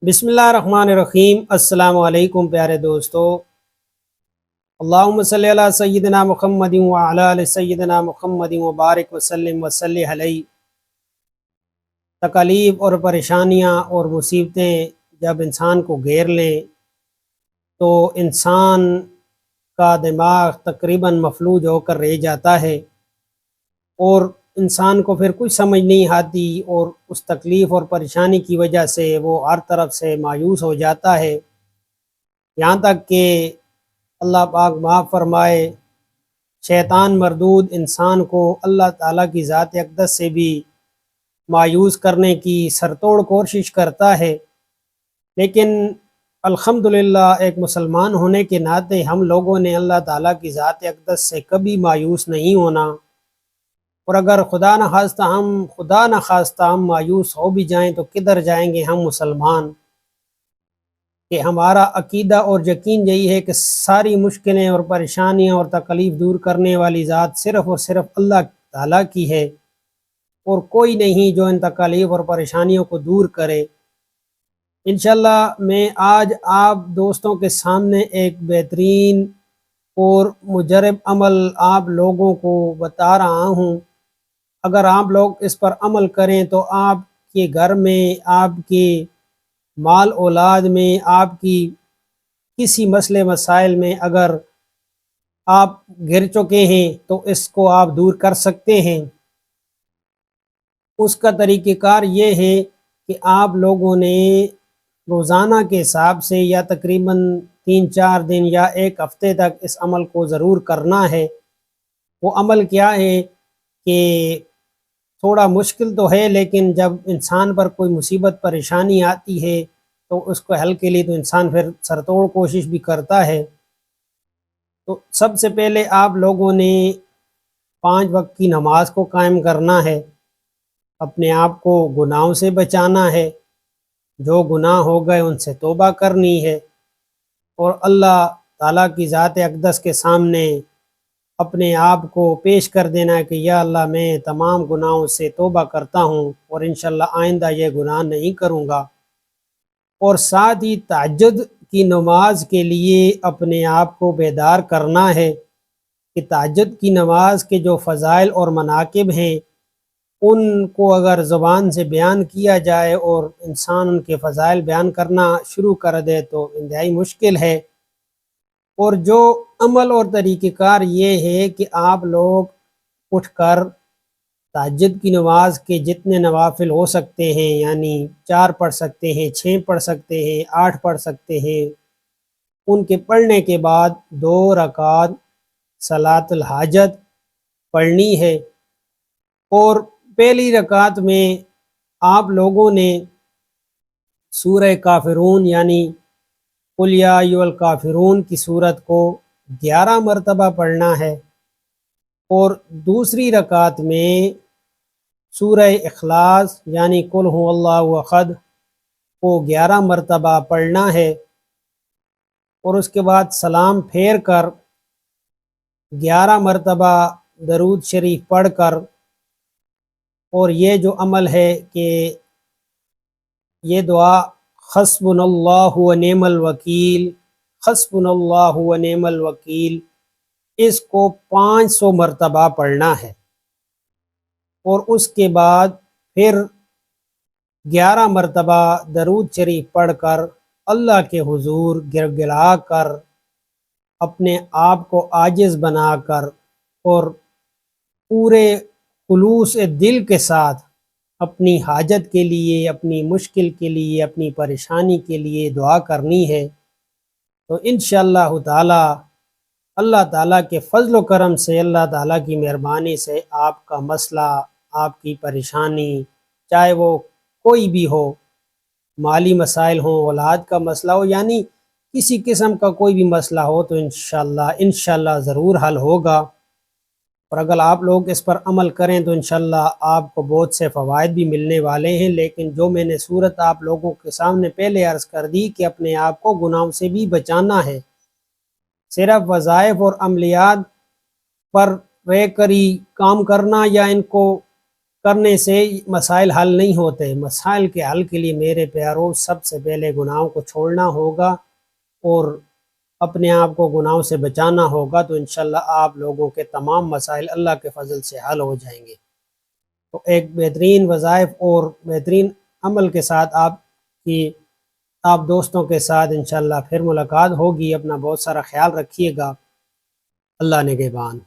بسم اللہ الرحمن الرحیم۔ السلام علیکم پیارے دوستو۔ اللہم صلی علی سیدنا محمد وعلی آل سیدنا محمد وبارک وسلم وصلی علیہ۔ تکالیف اور پریشانیاں اور مصیبتیں جب انسان کو گھیر لیں تو انسان کا دماغ تقریباً مفلوج ہو کر رہ جاتا ہے اور انسان کو پھر کچھ سمجھ نہیں آتی، اور اس تکلیف اور پریشانی کی وجہ سے وہ ہر طرف سے مایوس ہو جاتا ہے، یہاں تک کہ اللہ پاک معاف فرمائے شیطان مردود انسان کو اللہ تعالیٰ کی ذات اقدس سے بھی مایوس کرنے کی سرتوڑ کوشش کرتا ہے۔ لیکن الحمدللہ ایک مسلمان ہونے کے ناطے ہم لوگوں نے اللہ تعالیٰ کی ذات اقدس سے کبھی مایوس نہیں ہونا، اور اگر خدا نخواستہ ہم مایوس ہو بھی جائیں تو کدھر جائیں گے ہم مسلمان، کہ ہمارا عقیدہ اور یقین یہی ہے کہ ساری مشکلیں اور پریشانیاں اور تکلیف دور کرنے والی ذات صرف اور صرف اللہ تعالیٰ کی ہے، اور کوئی نہیں جو ان تکلیف اور پریشانیوں کو دور کرے۔ انشاءاللہ میں آج آپ دوستوں کے سامنے ایک بہترین اور مجرب عمل آپ لوگوں کو بتا رہا ہوں۔ اگر آپ لوگ اس پر عمل کریں تو آپ کے گھر میں، آپ کے مال اولاد میں، آپ کی کسی مسئلے مسائل میں اگر آپ گر چکے ہیں تو اس کو آپ دور کر سکتے ہیں۔ اس کا طریقہ کار یہ ہے کہ آپ لوگوں نے روزانہ کے حساب سے یا تقریباً 3-4 دن یا ایک ہفتے تک اس عمل کو ضرور کرنا ہے۔ وہ عمل کیا ہے کہ تھوڑا مشکل تو ہے، لیکن جب انسان پر کوئی مصیبت پریشانی آتی ہے تو اس کو حل کے لیے تو انسان پھر سرتوڑ کوشش بھی کرتا ہے۔ تو سب سے پہلے آپ لوگوں نے 5 وقت کی نماز کو قائم کرنا ہے، اپنے آپ کو گناہوں سے بچانا ہے، جو گناہ ہو گئے ان سے توبہ کرنی ہے، اور اللہ تعالیٰ کی ذات اقدس کے سامنے اپنے آپ کو پیش کر دینا ہے کہ یا اللہ میں تمام گناہوں سے توبہ کرتا ہوں اور انشاءاللہ آئندہ یہ گناہ نہیں کروں گا۔ اور ساتھ ہی تہجد کی نماز کے لیے اپنے آپ کو بیدار کرنا ہے کہ تہجد کی نماز کے جو فضائل اور مناقب ہیں ان کو اگر زبان سے بیان کیا جائے اور انسان ان کے فضائل بیان کرنا شروع کر دے تو انتہائی مشکل ہے۔ اور جو عمل اور طریقہ کار یہ ہے کہ آپ لوگ اٹھ کر تہجد کی نماز کے جتنے نوافل ہو سکتے ہیں، یعنی 4 پڑھ سکتے ہیں، 6 پڑھ سکتے ہیں، 8 پڑھ سکتے ہیں، ان کے پڑھنے کے بعد 2 رکعت صلاۃ الحاجت پڑھنی ہے۔ اور پہلی رکعت میں آپ لوگوں نے سورہ کافرون یعنی قل یا ایھا الکافرون کی صورت کو 11 مرتبہ پڑھنا ہے، اور دوسری رکعت میں سورہ اخلاص یعنی قل ھو اللہ احد کو 11 مرتبہ پڑھنا ہے، اور اس کے بعد سلام پھیر کر 11 مرتبہ درود شریف پڑھ کر، اور یہ جو عمل ہے کہ یہ دعا حسبنا اللہ و نعم الوکیل، حسبنا اللہ و نعم الوکیل، اس کو 500 مرتبہ پڑھنا ہے، اور اس کے بعد پھر 11 مرتبہ درود شریف پڑھ کر اللہ کے حضور گڑگڑا کر اپنے آپ کو عاجز بنا کر اور پورے خلوص دل کے ساتھ اپنی حاجت کے لیے، اپنی مشکل کے لیے، اپنی پریشانی کے لیے دعا کرنی ہے۔ تو انشاءاللہ تعالی اللہ تعالیٰ کے فضل و کرم سے، اللہ تعالیٰ کی مہربانی سے آپ کا مسئلہ، آپ کی پریشانی، چاہے وہ کوئی بھی ہو، مالی مسائل ہوں، اولاد کا مسئلہ ہو، یعنی کسی قسم کا کوئی بھی مسئلہ ہو تو انشاءاللہ ضرور حل ہوگا۔ اور اگر آپ لوگ اس پر عمل کریں تو انشاءاللہ آپ کو بہت سے فوائد بھی ملنے والے ہیں۔ لیکن جو میں نے صورت آپ لوگوں کے سامنے پہلے عرض کر دی کہ اپنے آپ کو گناہوں سے بھی بچانا ہے، صرف وظائف اور عملیات پر رہ کر ہی کام کرنا یا ان کو کرنے سے مسائل حل نہیں ہوتے۔ مسائل کے حل کے لیے میرے پیاروں سب سے پہلے گناہوں کو چھوڑنا ہوگا اور اپنے آپ کو گناہوں سے بچانا ہوگا، تو انشاءاللہ آپ لوگوں کے تمام مسائل اللہ کے فضل سے حل ہو جائیں گے۔ تو ایک بہترین وظائف اور بہترین عمل کے ساتھ آپ دوستوں کے ساتھ انشاءاللہ پھر ملاقات ہوگی۔ اپنا بہت سارا خیال رکھیے گا۔ اللہ نگہبان۔